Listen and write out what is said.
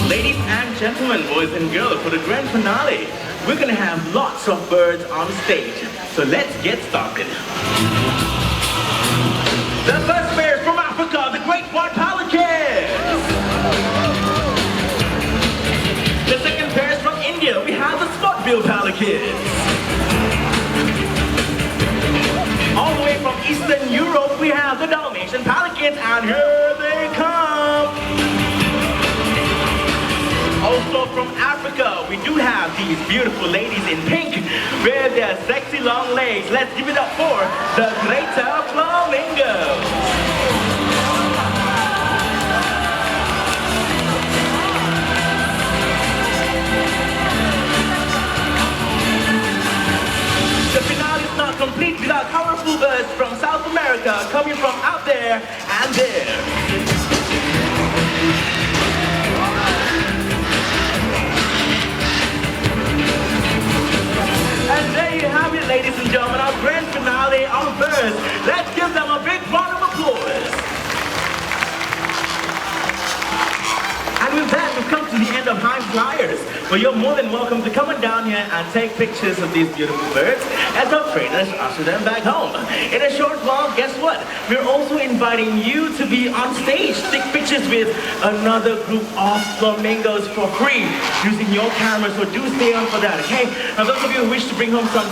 Ladies and gentlemen, boys and girls, for the grand finale, we're gonna have lots of birds on stage. So let's get started. The first pair is from Africa, the great white pelican. The second pair is from India, we have the spot-billed pelican. All the way from Eastern Europe, we have the Dalmatian pelicans, and here they come. Also from Africa, we do have these beautiful ladies in pink with their sexy long legs. Let's give it up for the greater flamingos. The finale is not complete without colorful birds from South America coming from out there and there. And there you have it, ladies and gentlemen, our grand finale on birds. Let's give them a big round of applause. And with that, we've come to the end of High Flyers. Well, you're more than welcome to come on down here and take pictures of these beautiful birds as our trainers usher them back home. In a short while, guess what? We're also inviting you to be on stage, take pictures with another group of flamingos for free using your camera, so do stay on for that, okay? Now, those of you who wish to bring home some